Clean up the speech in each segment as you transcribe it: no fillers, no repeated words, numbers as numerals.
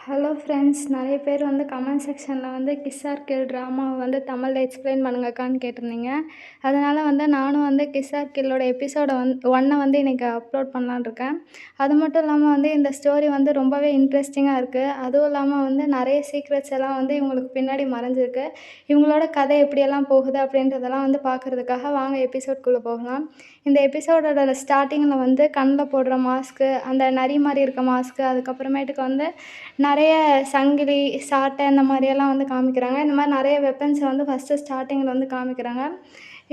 Hello friends, நிறைய பேர் வந்து கமெண்ட் செக்ஷனில் வந்து கிஸ் ஆர் கில் ட்ராமாவை வந்து தமிழில் எக்ஸ்பிளைன் பண்ணுங்கக்கான்னு கேட்டிருந்தீங்க. அதனால் வந்து நானும் வந்து கிஸ் ஆர் கில்லோட எபிசோட 1 வந்து இன்றைக்கி அப்லோட் பண்ணலான்னு இருக்கேன். அது மட்டும் இல்லாமல் வந்து இந்த ஸ்டோரி வந்து ரொம்பவே இன்ட்ரெஸ்டிங்காக இருக்குது. அதுவும் இல்லாமல் வந்து நிறைய சீக்ரெட்ஸ் எல்லாம் வந்து இவங்களுக்கு பின்னாடி மறைஞ்சிருக்கு. இவங்களோட கதை எப்படியெல்லாம் போகுது அப்படின்றதெல்லாம் வந்து பார்க்குறதுக்காக வாங்க எபிசோட்குள்ளே போகலாம். இந்த எபிசோடோட ஸ்டார்டிங்கில் வந்து கண்ணில் போடுற மாஸ்க்கு, அந்த நரி மாதிரி இருக்க மாஸ்க்கு, அதுக்கப்புறமேட்டுக்கு வந்து நிறைய சங்கிலி, சாட்டை இந்த மாதிரியெல்லாம் வந்து காமிக்கிறாங்க. இந்த மாதிரி நிறைய வெப்பன்ஸை வந்து ஃபஸ்ட்டு ஸ்டார்டிங்கில் வந்து காமிக்கிறாங்க.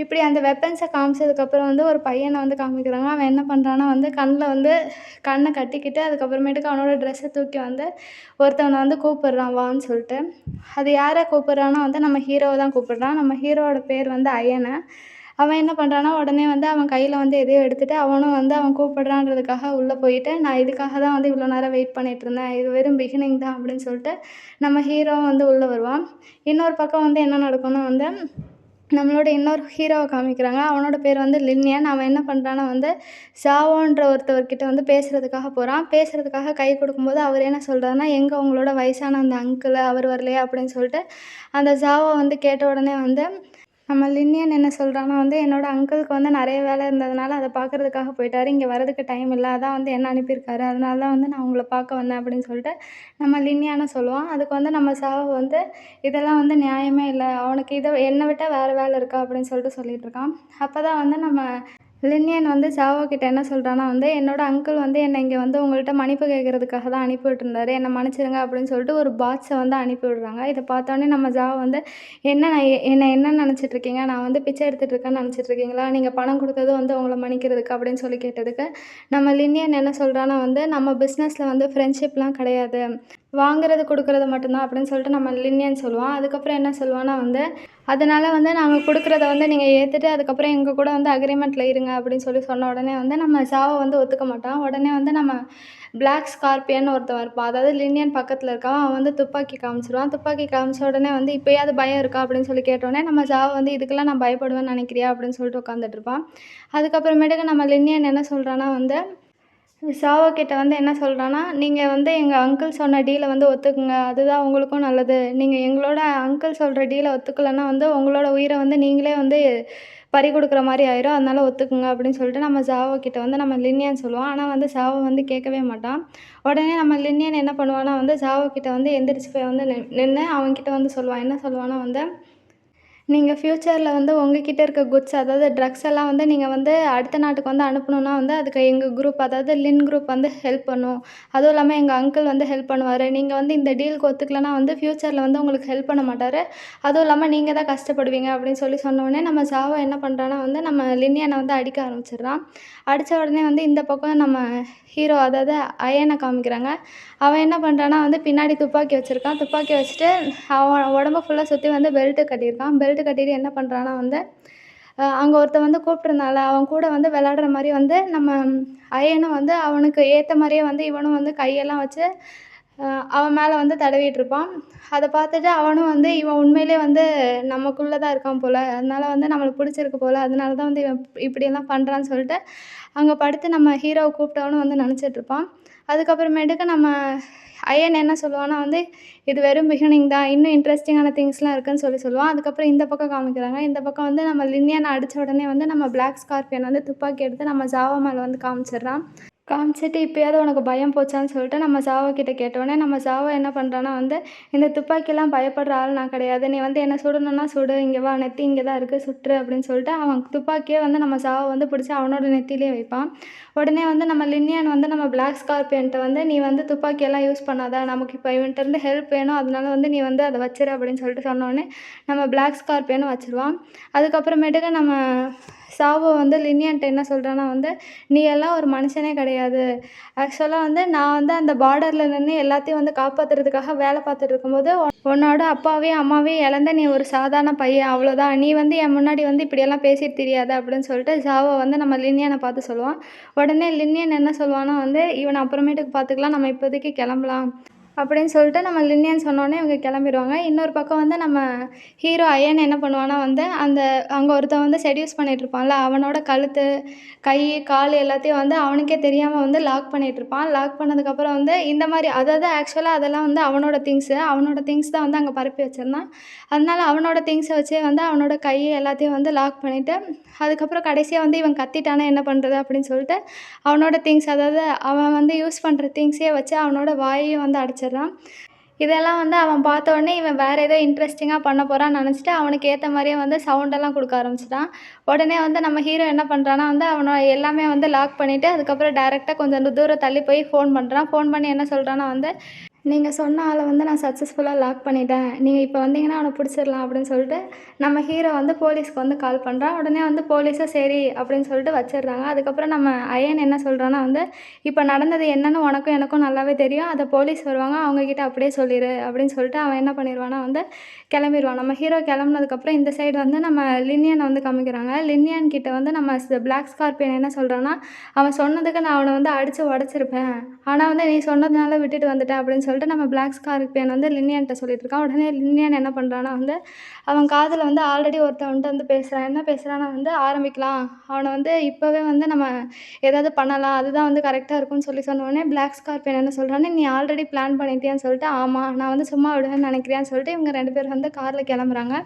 இப்படி அந்த வெப்பன்ஸை காமிச்சதுக்கப்புறம் வந்து ஒரு பையனை வந்து காமிக்கிறாங்க. அவன் என்ன பண்ணுறான்னா வந்து கண்ணில் வந்து கண்ணை கட்டிக்கிட்டு அதுக்கப்புறமேட்டுக்கு அவனோட ட்ரெஸ்ஸை தூக்கி வந்து ஒருத்தவனை வந்து கூப்பிட்றான் வான்னு சொல்லிட்டு. அது யாரை கூப்பிட்றான்னா வந்து நம்ம ஹீரோவை தான் கூப்பிட்றான். நம்ம ஹீரோவோட பேர் வந்து அயனை. அவன் என்ன பண்ணுறான்னா உடனே வந்து அவன் கையில் வந்து எதையோ எடுத்துகிட்டு அவனும் வந்து அவன் கூப்பிட்றான்றதுக்காக உள்ளே போயிட்டு, நான் இதுக்காக தான் வந்து இவ்வளோ நேரம் வெயிட் பண்ணிகிட்ருந்தேன், இது வெறும் பிகினிங் தான் அப்படின்னு சொல்லிட்டு நம்ம ஹீரோவும் வந்து உள்ளே வருவான். இன்னொரு பக்கம் வந்து என்ன நடக்கும்னா வந்து நம்மளோட இன்னொரு ஹீரோவை காமிக்கிறாங்க. அவனோட பேர் வந்து லின்னியன். அவன் என்ன பண்ணுறான்னா வந்து சாவோன்ற ஒருத்தவர்கிட்ட வந்து பேசுகிறதுக்காக போகிறான். பேசுகிறதுக்காக கை கொடுக்கும்போது அவர் என்ன சொல்கிறாருன்னா, எங்கே உங்களோட வயசான அந்த அங்கிள் அவர் வரலையா அப்படின்னு சொல்லிட்டு அந்த ஜாவோ வந்து கேட்ட உடனே வந்து நம்ம லின்னியன் என்ன சொல்கிறான்னா வந்து என்னோடய அங்கிளுக்கு வந்து நிறைய வேலை இருந்ததுனால அதை பார்க்குறதுக்காக போயிட்டார், இங்கே வரதுக்கு டைம் இல்லை, அதான் வந்து என்ன அனுப்பியிருக்காரு, அதனால தான் வந்து நான் உங்களை பார்க்க வந்தேன் அப்படின்னு சொல்லிட்டு நம்ம லின்னியானை சொல்லுவான். அதுக்கு வந்து நம்ம சாவோ வந்து இதெல்லாம் வந்து நியாயமே இல்லை, அவனுக்கு இதை என்னை விட்டால் வேறு வேலை இருக்கா அப்படின்னு சொல்லிட்டு சொல்லிகிட்டு இருக்கான். அப்போ தான் வந்து நம்ம லின்னியன் வந்து சாவோ கிட்ட என்ன சொல்கிறான்னா வந்து என்னோட அங்கிள் வந்து என்னை இங்கே வந்து உங்கள்கிட்ட மன்னிப்பு கேட்குறதுக்காக தான் அனுப்பி விட்டுருந்தாரு, என்னை மன்னிச்சிடுங்க அப்படின்னு சொல்லிட்டு ஒரு பாட்ஸை வந்து அனுப்பி விடுறாங்க. இதை பார்த்தோன்னே நம்ம ஜாவோ வந்து என்னை என்ன நினச்சிட்ருக்கீங்க, நான் வந்து பிச்சை எடுத்துகிட்டு இருக்கேன்னு நினச்சிட்ருக்கீங்களா, நீங்கள் பணம் கொடுத்தது வந்து உங்களை மன்னிக்கிறதுக்கு அப்படின்னு சொல்லி கேட்டதுக்கு நம்ம லின்னியன் என்ன சொல்கிறான்னா வந்து நம்ம பிஸ்னஸில் வந்து ஃப்ரெண்ட்ஷிப்லாம் கிடையாது, வாங்குறது கொடுக்குறது மட்டும்தான் அப்படின்னு சொல்லிட்டு நம்ம லின்னியன் சொல்லுவான். அதுக்கப்புறம் என்ன சொல்லுவான்னா வந்து அதனால் வந்து நாங்கள் கொடுக்குறத வந்து நீங்கள் ஏற்றுட்டு அதுக்கப்புறம் எங்கள் கூட வந்து அக்ரிமெண்ட்டில் இருங்க அப்படின்னு சொல்லி சொன்ன உடனே வந்து நம்ம சாவை வந்து ஒத்துக்க மாட்டான். உடனே வந்து நம்ம பிளாக் ஸ்கார்பியன் ஒருத்தன் இருப்பான், அதாவது லின்னியன் பக்கத்தில் இருக்கான். அவன் வந்து துப்பாக்கி காமிச்சிருவான். துப்பாக்கி காமிச்ச உடனே வந்து இப்போயாவது பயம் இருக்கா அப்படின்னு சொல்லி கேட்டோடனே நம்ம சாவை வந்து இதுக்கெல்லாம் நான் பயப்படுவேன்னு நினைக்கிறியா அப்படின்னு சொல்லிட்டு உட்காந்துட்டு இருப்பான். அதுக்கப்புறமேட்டுக்கு நம்ம லின்னியன் என்ன சொல்கிறான்னா வந்து சாவோ கிட்ட வந்து என்ன சொல்கிறான்னா, நீங்கள் வந்து எங்கள் அங்கிள் சொன்ன டீலை வந்து ஒத்துக்குங்க, அதுதான் உங்களுக்கும் நல்லது, நீங்கள் எங்களோட அங்கிள் சொல்கிற டீலை ஒத்துக்கலைன்னா வந்து உங்களோட உயிரை வந்து நீங்களே வந்து பறி கொடுக்குற மாதிரி ஆயிரும், அதனால் ஒத்துக்குங்க அப்படின்னு சொல்லிட்டு நம்ம சாவோ கிட்ட வந்து நம்ம லின்னியன் சொல்லுவான். ஆனால் வந்து சாவோ வந்து கேட்கவே மாட்டான். உடனே நம்ம லின்னியன் என்ன பண்ணுவான்னா வந்து சாவோ கிட்ட வந்து எந்திரிச்சு போய் வந்து நின்று அவன்கிட்ட வந்து சொல்லுவான். என்ன சொல்லுவான்னா வந்து நீங்கள் ஃப்யூச்சரில் வந்து உங்ககிட்ட இருக்க குட்ஸ், அதாவது ட்ரக்ஸ் எல்லாம் வந்து நீங்கள் வந்து அடுத்த நாட்டுக்கு வந்து அனுப்பணுன்னா வந்து அதுக்கு எங்கள் குரூப், அதாவது லின் குரூப் வந்து ஹெல்ப் பண்ணும். அதுவும் இல்லாமல் எங்கள் அங்கிள் வந்து ஹெல்ப் பண்ணுவார். நீங்கள் வந்து இந்த டீலுக்கு ஒத்துக்கலைன்னா வந்து ஃப்யூச்சரில் வந்து உங்களுக்கு ஹெல்ப் பண்ண மாட்டார். அதுவும் இல்லாமல் நீங்கள் தான் கஷ்டப்படுவீங்க அப்படின்னு சொல்லி சொன்னோடனே நம்ம சாவோ என்ன பண்ணுறான்னா வந்து நம்ம லின்னியனை வந்து அடிக்க ஆரம்பிச்சிடுறான். அடித்த உடனே வந்து இந்த பக்கம் நம்ம ஹீரோ, அதாவது அயனை காமிக்கிறாங்க. அவன் என்ன பண்ணுறான்னா வந்து பின்னாடி துப்பாக்கி வச்சுருக்கான். துப்பாக்கி வச்சுட்டு அவன் உடம்பு ஃபுல்லாக சுற்றி வந்து பெல்ட்டு கட்டியிருக்கான். பெல்ட்டு கட்டிட்டு என்ன பண்ணுறான்னா வந்து அங்கே ஒருத்தன் வந்து கூப்பிட்ருந்தான்ல, அவன் கூட வந்து விளையாடுற மாதிரி வந்து நம்ம அயனும் வந்து அவனுக்கு ஏற்ற மாதிரியே வந்து இவனும் வந்து கையெல்லாம் வச்சு அவன் மேலே வந்து தடவிட்டுருப்பான். அதை பார்த்துட்டு அவனும் வந்து இவன் உண்மையிலே வந்து நமக்குள்ளே தான் இருக்கான் போல், அதனால வந்து நம்மளுக்கு பிடிச்சிருக்கு போல், அதனால தான் வந்து இவன் இப்படியெல்லாம் பண்ணுறான்னு சொல்லிட்டு அங்கே படுத்து நம்ம ஹீரோவை கூப்பிட்டவனும் வந்து நினச்சிட்ருப்பான். அதுக்கப்புறமேட்டுக்கு நம்ம அயன் என்ன சொல்லுவான்னா வந்து இது வெறும் பிகினிங் தான், இன்னும் இன்ட்ரெஸ்டிங்கான திங்ஸ்லாம் இருக்குன்னு சொல்லுவான். அதுக்கப்புறம் இந்த பக்கம் காமிக்கிறாங்க. இந்த பக்கம் வந்து நம்ம லின்னியனை அடித்த உடனே வந்து நம்ம பிளாக் ஸ்கார்பியன் வந்து துப்பாக்கி எடுத்து நம்ம ஜாவோ மேலே வந்து காமிச்சிடுறான். காமிச்சிட்டு இப்போயாவது உனக்கு பயம் போச்சான்னு சொல்லிட்டு நம்ம சாவோ கிட்ட கேட்டோடனே நம்ம சாவோ என்ன பண்ணுறான்னா வந்து இந்த துப்பாக்கிலாம் பயப்படுற ஆள் நான் கிடையாது, நீ வந்து என்ன சுடணுன்னா சுடு, இங்கே வா, நெத்தி இங்கே தான் இருக்குது, சுட்டுரு அப்படின்னு சொல்லிட்டு அவன் துப்பாக்கியே வந்து நம்ம சாவோ வந்து பிடிச்சி அவனோட நெத்திலே வைப்பான். உடனே வந்து நம்ம லின்னியன் வந்து நம்ம பிளாக் ஸ்கார்பியன்ட்ட வந்து நீ வந்து துப்பாக்கியெல்லாம் யூஸ் பண்ணாத, நமக்கு இப்போ இவன்கிட்டருந்து ஹெல்ப் வேணும், அதனால வந்து நீ வந்து அதை வச்சிரு அப்படின்னு சொல்லிட்டு சொன்னோடனே நம்ம பிளாக் ஸ்கார்பியனும் வச்சுருவான். அதுக்கப்புறமேட்டுக்கு நம்ம சாவோ வந்து லின்னியன்ட்ட என்ன சொல்கிறான்னா வந்து நீ எல்லாம் ஒரு மனுஷனே கிடையாது, ஆக்சுவலாக வந்து நான் வந்து அந்த பார்டரில் நின்று எல்லாத்தையும் வந்து காப்பாற்றுறதுக்காக வேலை பார்த்துட்டு இருக்கும்போது உன்னோட அப்பாவையும் அம்மாவையும் இழந்த நீ ஒரு சாதாரண பையன், அவ்வளோதான், நீ வந்து என் முன்னாடி வந்து இப்படியெல்லாம் பேசிட்டு தெரியாது அப்படின்னு சொல்லிட்டு ஜாவோ வந்து நம்ம லின்னியனை பார்த்து சொல்லுவான். உடனே லின்னியன் என்ன சொல்லுவான்னா வந்து இவனை அப்புறமேட்டுக்கு பார்த்துக்கலாம், நம்ம இப்போதைக்கு கிளம்பலாம் அப்படின்னு சொல்லிட்டு நம்ம லினியன் சொன்னோனே இவங்க கிளம்பிருவாங்க. இன்னொரு பக்கம் வந்து நம்ம ஹீரோ அயன் என்ன பண்ணுவான்னா வந்து, அங்கே ஒருத்தன் வந்து செட்யூஸ் பண்ணிட்டுருப்பான்ல, அவனோட கழுத்து, கை, கால் எல்லாத்தையும் வந்து அவனுக்கே தெரியாம வந்து லாக் பண்ணிட்டுருப்பான். லாக் பண்ணதுக்கப்புறம் வந்து இந்த மாரி அதாவது ஆக்சுவலா அதெல்லாம் வந்து அவனோட திங்ஸு. அவனோட திங்ஸ் தான் வந்து அங்கே பரப்பி வச்சிருந்தான். அதனால அவனோட திங்ஸை வச்சே வந்து அவனோட கை எல்லாத்தையும் வந்து லாக் பண்ணிவிட்டு, அதுக்கப்புறம் கடைசியா வந்து இவன் கத்திட்டானா என்ன பண்ணுறது அப்படின்னு சொல்லிட்டு, அவனோட திங்ஸ் அதாவது அவன் வந்து யூஸ் பண்ணுற திங்ஸையே வச்சு அவனோட வாயையும் வந்து அடைச்சிடுறான். இதெல்லாம் வந்து அவன் பார்த்தோனே இவன் வேறு ஏதோ இன்ட்ரெஸ்டிங்கா பண்ண போறான்னு நெனச்சுட்டு, அவனுக்கு ஏத்த மாரியே வந்து சவுண்டெல்லாம் குடுக்க ஆரம்பிச்சுட்டான். உடனே வந்து நம்ம ஹீரோ என்ன பண்றான்னா வந்து, அவன எல்லாமே வந்து லாக் பண்ணிட்டு, அதுக்கப்புறம் டைரக்ட்டா கொஞ்சம் தூரம் தள்ளி போய் ஃபோன் பண்றான். ஃபோன் பண்ணி என்ன சொல்றான்னா வந்து, "நீங்க சொன்ன ஆள வந்து நான் சக்ஸஸ்ஃபுல்லா லாக் பண்ணிட்டேன். நீங்க இப்ப வந்தீங்கன்னா அவன புடிச்சிடலாம்" அப்படின்னு சொல்லிட்டு, நம்ம ஹீரோ வந்து போலீஸ்க்கு வந்து கால் பண்றான். உடனே வந்து போலீஸும் சரி அப்படின்னு சொல்லிட்டு வச்சிடுறாங்க. அதுக்கப்புறம் நம்ம அயன் என்ன சொல்றான்னா வந்து, "இப்ப நடந்தது என்னன்னு உனக்கும் எனக்கும் நல்லாவே தெரியும். அத போலீஸ் வருவாங்க. அவங்க கிட்ட அப்படியே சொல்லிரு" அப்படின்னு சொல்லிட்டு அவன் என்ன பண்ணிருவான்னா வந்து கிளம்பிருவான். நம்ம ஹீரோ கிளம்புனதுக்கப்புறம் இந்த சைடு வந்து நம்ம லின்னியன வந்து காமிக்கிறாங்க. லின்னியன் கிட்ட வந்து நம்ம பிளாக் ஸ்கார்பியன் என்ன சொல்றான்னா, "அவன் சொன்னதுக்கு நான் அவன வந்து அடிச்சு உடைச்சிருப்பேன். ஆனா வந்து நீ சொன்னதுனால விட்டுட்டு வந்துட்டேன்" அப்படின்னு சொல்லிட்டு நம்ம பிளாக் ஸ்கார்பியன் வந்து லின்னியன்ட்ட சொல்லிட்டுருக்கான். உடனே லின்னியன் என்ன பண்றான்னா வந்து, அவன் காதுல வந்து ஆல்ரெடி ஒருத்தன் வந்துட்டு வந்து பேசுறான். என்ன பேசுறான்னா வந்து, "ஆரம்பிக்கலாம். அவன வந்து இப்பவே வந்து நம்ம ஏதாவது பண்ணலாம். அதுதான் வந்து கரெக்ட்டா இருக்கும்னு" சொல்லி சொன்னோனே, பிளாக் ஸ்கார்பியன் என்ன சொல்றான்னா, "நீ ஆல்ரெடி பிளான் பண்ணிட்டியான்னு" சொல்லிட்டு, "ஆமா. நான் வந்து சும்மா விடுவேன்னு நினைக்கிறியான்னு" சொல்லிட்டு இவங்க 2 பேரும் வந்து கார்ல கிளம்புறாங்க.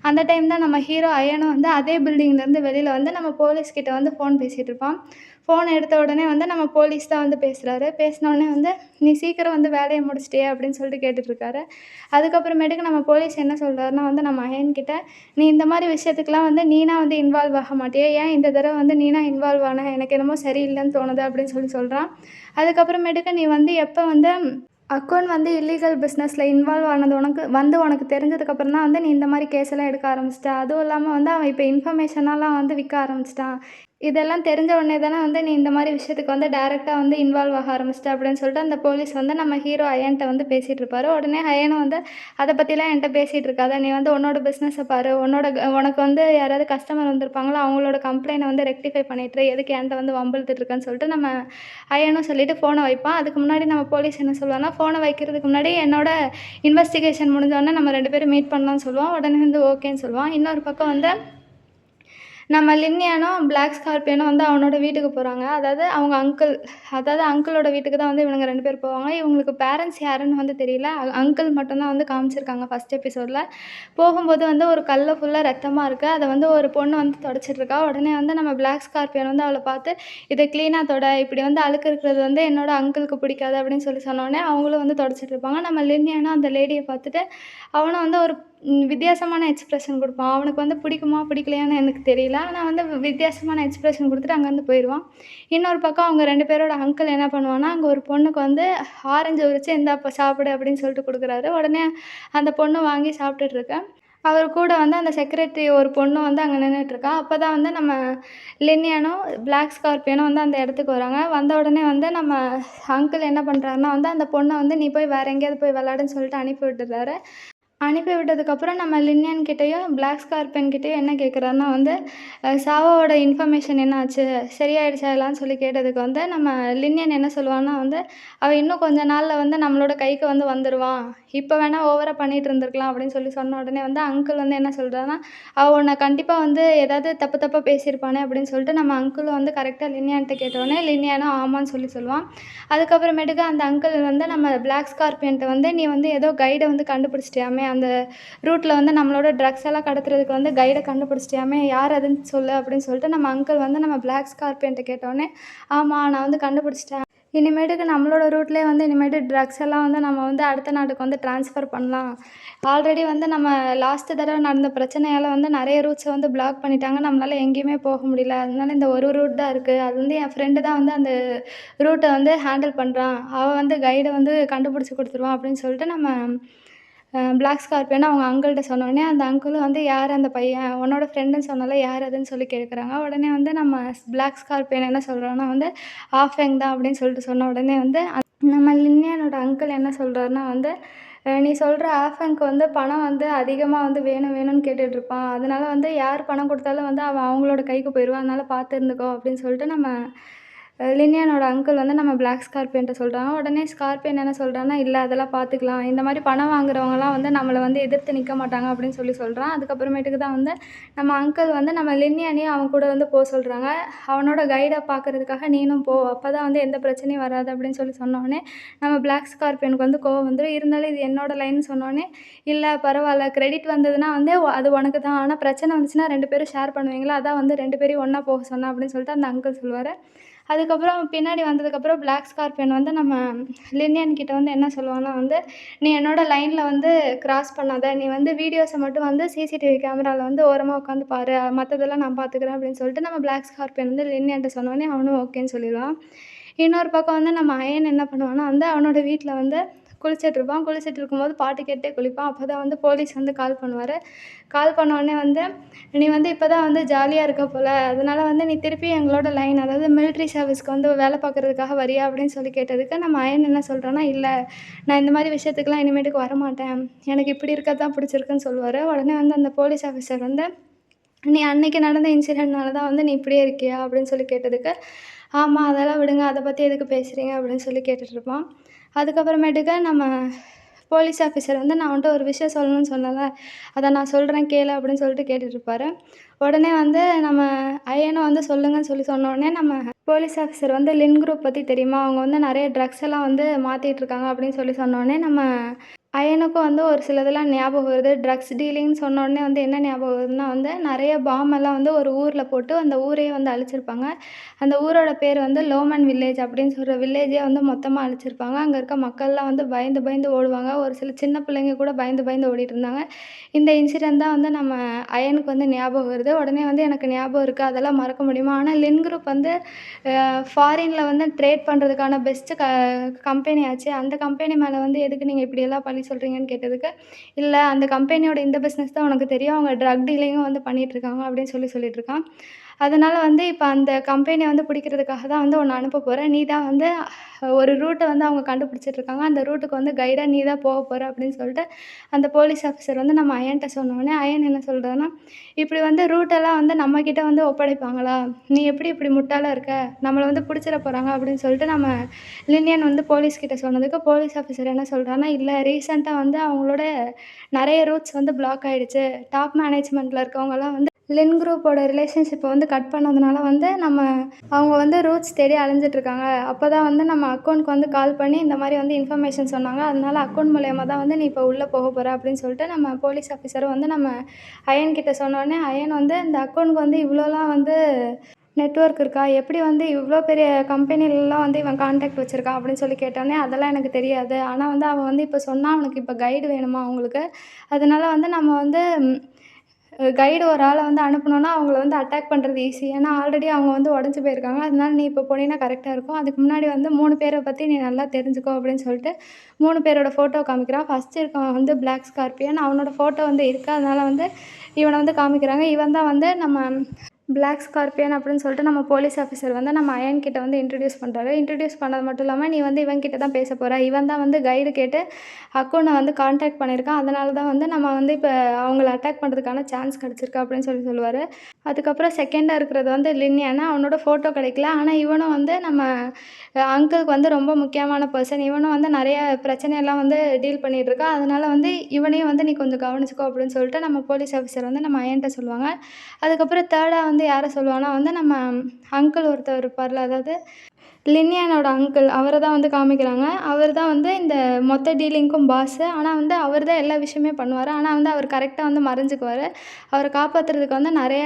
அந்த டைம் தான் நம்ம ஹீரோ அயனும் வந்து அதே பில்டிங்லேருந்து வெளியில வந்து நம்ம போலீஸ் கிட்ட வந்து ஃபோன் பேசிட்டு இருப்பான். ஃபோன் எடுத்த உடனே வந்து நம்ம போலீஸ் தான் வந்து பேசுறாரு. பேசினோனே வந்து, "நீ சீக்கிரம் வந்து வேலைய முடிச்சிட்டியா?" அப்படின்னு சொல்லிட்டு கேட்டுட்ருக்காரு. அதுக்கப்புறமேட்டுக்கு நம்ம போலீஸ் என்ன சொல்றாருன்னா வந்து நம்ம அயன்கிட்ட, "நீ இந்த மாரி விஷயத்துக்குலாம் வந்து நீனா வந்து இன்வால்வ் ஆக மாட்டியா? ஏன் இந்த தடவ வந்து நீனா இன்வால்வ் ஆன? எனக்கு என்னமோ சரியில்லன்னு தோணுது" அப்படின்னு சொல்றான். அதுக்கப்புறமேட்டுக்கு, "நீ வந்து எப்ப வந்து அக்கவுண்ட் வந்து இல்லீகல் பிஸ்னஸ்ல இன்வால்வ் ஆனது உனக்கு தெரிஞ்சதுக்கப்புறம் தான் வந்து நீ இந்த மாரி கேஸெல்லாம் எடுக்க ஆரம்பிச்சிட்ட. அதுவும் இல்லாம வந்து அவன் இப்ப இன்ஃபர்மேஷனெல்லாம் வந்து விற்க ஆரம்பிச்சுட்டான். இதெல்லாம் தெரிஞ்ச உடனே தானே வந்து நீ இந்த மாரி விஷயத்துக்கு வந்து டைரக்ட்டா வந்து இன்வால்வ் ஆக ஆரம்பிச்சிட்ட" அப்படின்னு சொல்லிட்டு அந்த போலீஸ் வந்து நம்ம ஹீரோ அயன்ட்ட வந்து பேசிட்டு இருப்பாரு. உடனே அயனும் வந்து, "அத பத்திலாம் என்ட்ட பேசிட்டு இருக்காத. நீ வந்து உன்னோட பிசினஸ பாரு. உனக்கு வந்து யாராவது கஸ்டமர் வந்திருப்பாங்களா, அவங்களோட கம்ப்ளைண்ட்ட வந்து ரெக்டிஃபை பண்ணிட்டு இரு. எதுக்கு என்ட்ட வந்து வம்பு இழுத்துட்டு இருக்கன்னு" சொல்லிட்டு நம்ம அயனும் சொல்லிட்டு ஃபோன வைப்பான். அதுக்கு முன்னாடி நம்ம போலீஸ் என்ன சொல்லுவான்னா, ஃபோன வைக்கிறதுக்கு முன்னாடி என்னோட இன்வெஸ்டிகேஷன் முடிஞ்சோனே நம்ம 2 பேரும் மீட் பண்ணலாம்னு சொல்லுவான். உடனே வந்து ஓகேன்னு சொல்லுவான். இன்னொரு பக்கம் வந்து நம்ம லின்னியனும், பிளாக் ஸ்கார்பியனும் வந்து அவனோட வீட்டுக்கு போறாங்க. அதாவது அங்கிளோட வீட்டுக்கு தான் வந்து இவனுங்க 2 பேர் போவாங்க. இவங்களுக்கு பேரண்ட்ஸ் யாருன்னு வந்து தெரியல. அங்கிள் மட்டும் தான் வந்து காமிச்சிருக்காங்க ஃபர்ஸ்ட் எபிசோட்ல. போகும்போது வந்து ஒரு கல்ல ஃபுல்லா ரத்தமா இருக்கு. அத வந்து ஒரு பொண்ணு வந்து தொடச்சிட்ருக்கா. உடனே வந்து நம்ம பிளாக் ஸ்கார்பியன் வந்து அவள பார்த்து, "இத கிளீனா தொட. இப்படி வந்து அழுக்கு இருக்கிறது வந்து என்னோட அங்கிளுக்கு பிடிக்காது" அப்படின்னு சொன்னோனே, அவங்களும் வந்து தொடச்சிட்ருப்பாங்க. நம்ம லின்னியனும் அந்த லேடிய பார்த்துட்டு, அவனும் வந்து ஒரு வித்தியாசமான எக்ஸ்பிரஷன் குடுப்பான். அவனுக்கு வந்து பிடிக்குமா, பிடிக்கலையான்னு எனக்கு தெரியல. ஆனா வந்து வித்தியாசமான எக்ஸ்பிரஷன் குடுத்துட்டு அங்கேருந்து போயிருவான். இன்னொரு பக்கம் அவங்க 2 பேரோட அங்கிள் என்ன பண்ணுவான்னா, அங்க ஒரு பொண்ணுக்கு வந்து ஆரஞ்சு உரிச்சு, "இந்தாப்பா சாப்பிடு" அப்படின்னு சொல்லிட்டு குடுக்குறாரு. உடனே அந்த பொண்ணு வாங்கி சாப்பிட்டுட்டு இருக்கா. அவர் கூட வந்து அந்த செக்ரட்டரி ஒரு பொண்ணு வந்து அங்க நின்னுட்டுருக்கா. அப்பதான் வந்து நம்ம லின்னியனும், பிளாக் ஸ்கார்பியனும் வந்து அந்த இடத்துக்கு வராங்க. வந்த உடனே வந்து நம்ம அங்கிள் என்ன பண்றாருன்னா வந்து, அந்த பொண்ண வந்து, "நீ போய் வேற எங்கேயாவது போய் விளையாடுன்னு" சொல்லிட்டு அனுப்பி விட்டுர்றாரு. அனுப்பி விட்டதுக்கப்புறம் நம்ம லின்னியன் கிட்டயும், பிளாக் ஸ்கார்பியன் கிட்டயும் என்ன கேட்குறாருன்னா வந்து, சாவாவோட இன்ஃபர்மேஷன் என்ன ஆச்சு? சரியாயிடுச்சா எல்லாம்ன்னு சொல்லி கேட்டதுக்கு வந்து, நம்ம லின்னியன் என்ன சொல்லுவான்னா வந்து, "அவன் இன்னும் கொஞ்ச நாள்ல வந்து நம்மளோட கைக்கு வந்து வந்துருவான். இப்ப வேணா ஓவரா பண்ணிட்டு இருந்திருக்கலாம்" அப்படின்னு சொன்ன உடனே வந்து அங்கிள் வந்து என்ன சொல்றாருன்னா, "அவ உன்ன கண்டிப்பா வந்து ஏதாவது தப்பு தப்பா பேசியிருப்பானே" அப்படின்னு சொல்லிட்டு நம்ம அங்கிளும் வந்து கரெக்ட்டா லின்னியன்ட்ட கேட்டவுடனே, லின்னியனும் ஆமான்னு சொல்லுவான். அதுக்கப்புறமேட்டுக்கு அந்த அங்கிள் வந்து நம்ம பிளாக் ஸ்கார்பியன்ட்ட வந்து, "நீ வந்து ஏதோ கைட வந்து கண்டுபிடிச்சிட்டியாமே, அந்த ரூட்ல வந்து நம்மளோட ட்ரக்ஸ் எல்லாம் கடத்துறதுக்கு வந்து கைட கண்டுபிடிச்சிட்டியாமே, யார் அதுன்னு சொல்லு" அப்படின்னு சொல்லிட்டு நம்ம அங்கிள் வந்து நம்ம பிளாக் ஸ்கார்பியன்ட்ட கேட்டவுடனே, "ஆமா, நான் வந்து கண்டுபிடிச்சிட்டேன். இனிமேட்டுக்கு நம்மளோட ரூட்லயே வந்து இனிமேட்டு ட்ரக்ஸ் எல்லாம் வந்து நம்ம வந்து அடுத்த நாட்டுக்கு வந்து ட்ரான்ஸ்ஃபர் பண்ணலாம். ஆல்ரெடி வந்து நம்ம லாஸ்ட் தடவ நடந்த பிரச்சனையால வந்து நெறைய ரூட்ஸ வந்து பிளாக் பண்ணிட்டாங்க. நம்மளால எங்கேயுமே போக முடியல. அதனால இந்த ஒரு ரூட் தான் இருக்கு. அது வந்து என் ஃப்ரெண்டு தான் வந்து அந்த ரூட்ட வந்து ஹேண்டில் பண்றான். அவன் வந்து கைட வந்து கண்டுபிடிச்சு குடுத்துருவான்" அப்படின்னு சொல்லிட்டு நம்ம பிளாக் ஸ்கார்பியோன்னு அவங்க அங்கிள்ட்ட சொன்னோனே, அந்த அங்கிளும் வந்து, "யார் அந்த பையன்? உன்னோட ஃப்ரெண்டுன்னு சொன்னல்ல, யார் அதுன்னு?" சொல்லி கேட்குறாங்க. உடனே வந்து நம்ம பிளாக் ஸ்கார்பியன் என்ன சொல்றான்னா வந்து, "ஆஃபெங் தான்" அப்படின்னு சொல்லிட்டு சொன்ன உடனே வந்து, நம்ம லின்னியனோட அங்கிள் என்ன சொல்றாருன்னா வந்து, "நீ சொல்ற ஆஃபெங்க்கு வந்து பணம் வந்து அதிகமா வந்து வேணும் வேணும்னு கேட்டுட்ருப்பான். அதனால வந்து யார் பணம் குடுத்தாலும் வந்து அவன் அவங்களோட கைக்கு போயிருவான். அதனால பார்த்து இருந்துக்கோ" அப்படின்னு சொல்லிட்டு நம்ம லினியானோட அங்கிள் வந்து நம்ம பிளாக் ஸ்கார்பியன்ட்ட சொல்கிறாங்க. உடனே ஸ்கார்பியன் என்ன சொல்கிறான்னா, இல்லை அதெல்லாம் பார்த்துக்கலாம், இந்த மாதிரி பணம் வாங்குறவங்கலாம் வந்து நம்மளை வந்து எதிர்த்து நிற்க மாட்டாங்க அப்படின்னு சொல்கிறான். அதுக்கப்புறமேட்டுக்கு தான் வந்து நம்ம அங்கிள் வந்து நம்ம லினியானையும் அவன் கூட வந்து போக சொல்கிறாங்க. அவனோட கைடை பார்க்குறதுக்காக நீனும் போ, அப்போ தான் வந்து எந்த பிரச்சனையும் வராது அப்படின்னு சொன்னோடனே நம்ம பிளாக் ஸ்கார்பியனுக்கு வந்து கோவம் வந்துடும். இருந்தாலும் இது என்னோட லைன்னு சொன்னோடனே, இல்லை பரவாயில்ல, கிரெடிட் வந்ததுன்னா வந்து அது உனக்கு தான், ஆனால் பிரச்சனை வந்துச்சுன்னா 2 பேரும் ஷேர் பண்ணுவீங்களா, அதான் வந்து 2 பேரையும் ஒன்றா போக சொன்னேன் அப்படின்னு சொல்லிட்டு அந்த அங்கிள் சொல்லுவார். அதுக்கப்புறம் பின்னாடி வந்ததுக்கப்புறம் பிளாக் ஸ்கார்பியன் வந்து நம்ம லினியன் கிட்ட வந்து என்ன சொல்லுவான்னா வந்து, நீ என்னோட லைனில் வந்து கிராஸ் பண்ணாத, நீ வந்து வீடியோஸை மட்டும் வந்து சிசிடிவி கேமராவில் வந்து ஓரமாக உட்காந்து பாரு, மற்றதெல்லாம் நான் பார்த்துக்கிறேன் அப்படின்னு சொல்லிட்டு நம்ம பிளாக் ஸ்கார்பியன் வந்து லினியன்ட்ட சொன்னோடனே அவனும் ஓகேன்னு சொல்லிடுவான். இன்னொரு பக்கம் வந்து நம்ம அயன் என்ன பண்ணுவான்னா வந்து அவனோட வீட்டில் வந்து குளிச்சிட்ருப்பான். குளிச்சுட்டு இருக்கும்போது பாட்டு கேட்டே குளிப்பான். அப்போ தான் வந்து போலீஸ் வந்து கால் பண்ணுவார். கால் பண்ணோடனே வந்து, நீ வந்து இப்போ தான் வந்து ஜாலியாக இருக்க போல், அதனால் வந்து நீ திருப்பி எங்களோட லைன், அதாவது மிலிட்ரி சர்வீஸ்க்கு வந்து வேலை பார்க்குறதுக்காக வரியா அப்படின்னு சொல்லி கேட்டதுக்கு நம்ம அயன் என்ன சொல்கிறான்னா, இல்லை நான் இந்த மாதிரி விஷயத்துக்குலாம் இனிமேட்டுக்கு வரமாட்டேன், எனக்கு இப்படி இருக்கிறது தான் பிடிச்சிருக்குன்னு சொல்லுவார். உடனே வந்து அந்த போலீஸ் ஆஃபீஸர் வந்து, நீ அன்னைக்கு நடந்த இன்சிடென்ட்னால தான் வந்து நீ இப்படியே இருக்கியா அப்படின்னு சொல்லி கேட்டதுக்கு, ஆமாம் அதெல்லாம் விடுங்க, அதை பற்றி எதுக்கு பேசுகிறீங்க அப்படின்னு சொல்லி கேட்டுட்ருப்பான். அதுக்கப்புறமேட்டுக்கு நம்ம போலீஸ் ஆஃபீஸர் வந்து, நான் வந்துட்டு ஒரு விஷயம் சொல்லணும்னு சொன்னேன்ல, அதை நான் சொல்கிறேன் கேளு அப்படின்னு சொல்லிட்டு கேட்டுட்ருப்பாரு. உடனே வந்து நம்ம அயனும் வந்து சொல்லுங்கன்னு சொன்னோடனே நம்ம போலீஸ் ஆஃபீஸர் வந்து லின் குரூப் பற்றி தெரியுமா, அவங்க வந்து நிறைய ட்ரக்ஸ் எல்லாம் வந்து மாற்றிட்டுருக்காங்க அப்படின்னு சொன்னோடனே நம்ம அயனுக்கும் வந்து ஒரு சிலதெல்லாம் ஞாபகம் வருது. ட்ரக்ஸ் டீலிங்ன்னு சொன்னோடனே வந்து என்ன ஞாபகம் வருதுன்னா வந்து, நிறைய பாம்பெல்லாம் வந்து ஒரு ஊரில் போட்டு அந்த ஊரையே வந்து அழிச்சிருப்பாங்க. அந்த ஊரோட பேர் வந்து லோமன் வில்லேஜ் அப்படின்னு சொல்கிற வில்லேஜே வந்து மொத்தமாக அழிச்சிருப்பாங்க. அங்கே இருக்க மக்கள்லாம் வந்து பயந்து பயந்து ஓடுவாங்க. ஒரு சில சின்ன பிள்ளைங்க கூட பயந்து பயந்து ஓடிட்டுருந்தாங்க. இந்த இன்சிடென்ட் தான் வந்து நம்ம அயனுக்கு வந்து ஞாபகம் வருது. உடனே வந்து எனக்கு ஞாபகம் இருக்குது, அதெல்லாம் மறக்க முடியுமா? ஆனால் லின் குரூப் வந்து ஃபாரினில் வந்து ட்ரேட் பண்ணுறதுக்கான பெஸ்ட்டு கம்பெனி ஆச்சு. அந்த கம்பெனி மேலே வந்து எதுக்கு நீங்கள் இப்படியெல்லாம் பழி சொல்கிறீங்கன்னு கேட்டதுக்கு, இல்லை அந்த கம்பெனியோட இந்த பிஸ்னஸ் தான் உனக்கு தெரியும், அவங்க ட்ரக் டீலிங்கும் வந்து பண்ணிகிட்ருக்காங்க அப்படின்னு சொல்லிட்டுருக்கான். அதனால் வந்து இப்போ அந்த கம்பெனியை வந்து பிடிக்கிறதுக்காக தான் வந்து உன்னை அனுப்ப போகிறேன். நீ தான் வந்து ஒரு ரூட்டை வந்து அவங்க கண்டுபிடிச்சிட்ருக்காங்க, அந்த ரூட்டுக்கு வந்து கைடாக நீ தான் போக போகிற அப்படின்னு சொல்லிட்டு அந்த போலீஸ் ஆஃபீஸர் வந்து நம்ம அயன்ட்ட சொன்னோடனே அயன் என்ன சொல்கிறான்னா, இப்படி வந்து ரூட்டெல்லாம் வந்து நம்மக்கிட்ட வந்து ஒப்படைப்பாங்களா, நீ எப்படி இப்படி முட்டாளாக இருக்க, நம்மளை வந்து பிடிச்சிட போகிறாங்க அப்படின்னு சொல்லிட்டு நம்ம லினியன் வந்து போலீஸ்கிட்ட சொன்னதுக்கு போலீஸ் ஆஃபீஸர் என்ன சொல்கிறான்னா, இல்லை ரீசெண்டாக வந்து அவங்களோட நிறைய ரூட்ஸ் வந்து பிளாக் ஆகிடுச்சு, டாப் மேனேஜ்மெண்ட்டில் இருக்கவங்கலாம் வந்து லின் குரூப்போட ரிலேஷன்ஷிப்பை வந்து கட் பண்ணதுனால வந்து அவங்க வந்து ரூட்ஸ் தேடி அலைஞ்சிட்ருக்காங்க. அப்போ தான் வந்து நம்ம அக்கௌண்ட்க்கு வந்து கால் பண்ணி இந்த மாதிரி வந்து இன்ஃபர்மேஷன் சொன்னாங்க. அதனால அக்கௌண்ட் மூலியமாக தான் வந்து நீ இப்போ உள்ளே போக போகிற அப்படின்னு சொல்லிட்டு நம்ம போலீஸ் ஆஃபீஸரும் வந்து நம்ம அயன் கிட்ட சொன்னோடனே, அயன் வந்து இந்த அக்கௌண்ட்க்கு வந்து இவ்வளோலாம் வந்து நெட்வொர்க் இருக்கா, எப்படி வந்து இவ்வளோ பெரிய கம்பெனிலலாம் வந்து இவன் கான்டாக்ட் வச்சுருக்கான் அப்படின்னு சொல்லி கேட்டோடனே, அதெல்லாம் எனக்கு தெரியாது, ஆனால் வந்து அவன் வந்து இப்போ சொன்னான் அவனுக்கு இப்போ கைடு வேணுமா அவங்களுக்கு, அதனால வந்து நம்ம வந்து கைடு ஒரு ஆளை வந்து அனுப்புனோன்னா அவங்கள வந்து அட்டாக் பண்ணுறது ஈஸி. ஏன்னா ஆல்ரெடி அவங்க வந்து உடஞ்சி போயிருக்காங்க. அதனால நீ இப்போ போனீன்னா கரெக்டாக இருக்கும். அதுக்கு முன்னாடி வந்து 3 பேரை பற்றி நீ நல்லா தெரிஞ்சுக்கோ அப்படின்னு சொல்லிட்டு 3 பேரோட ஃபோட்டோ காமிக்கிறான். ஃபஸ்ட்டு இருக்கவன் வந்து பிளாக் ஸ்கார்பியன், அவனோட ஃபோட்டோ வந்து இருக்குது. அதனால வந்து இவனை வந்து காமிக்கிறாங்க. இவன் தான் வந்து நம்ம பிளாக் ஸ்கார்பியன் அப்படின்னு சொல்லிட்டு நம்ம போலீஸ் ஆஃபீஸர் வந்து நம்ம அயன் கிட்ட வந்து இன்ட்ரடியூஸ் பண்ணுறாரு. இன்ட்ரடியூஸ் பண்ணது மட்டும் இல்லாமல், நீ வந்து இவன் கிட்ட தான் பேச போகிற, இவன் தான் வந்து கைடு கேட்டு அக்கௌண்ட்டை வந்து கான்டாக்ட் பண்ணியிருக்கான், அதனால தான் வந்து நம்ம வந்து இப்போ அவங்கள அட்டாக் பண்ணுறதுக்கான சான்ஸ் கிடச்சிருக்கு அப்படின்னு சொல்லுவார். அதுக்கப்புறம் செகண்டாக இருக்கிறது வந்து லின்யானா, அவனோட ஃபோட்டோ கிடைக்கல, ஆனால் இவனும் வந்து நம்ம அங்கிளுக்கு வந்து ரொம்ப முக்கியமான பர்சன். இவனும் வந்து நிறைய பிரச்சனையெல்லாம் வந்து டீல் பண்ணிகிட்ருக்கான். அதனால வந்து இவனையும் வந்து நீ கொஞ்சம் கவனிச்சுக்கோ அப்படின்னு சொல்லிட்டு நம்ம போலீஸ் ஆஃபீஸர் வந்து நம்ம அயன்ட்ட சொல்லுவாங்க. அதுக்கப்புறம் தேர்டாக வந்து யாரை சொல்லுவான்னா வந்து நம்ம அங்கிள் ஒருத்தர் இருப்பார்ல, அதாவது லின்யானோட அங்கிள், அவரை தான் வந்து காமிக்கிறாங்க. அவர் தான் வந்து இந்த மொத்த டீலிங்க்கும் பாஸு. ஆனால் வந்து அவர் தான் எல்லா விஷயமே பண்ணுவார். ஆனால் வந்து அவர் கரெக்டாக வந்து மறைஞ்சுக்குவார். அவரை காப்பாற்றுறதுக்கு வந்து நிறைய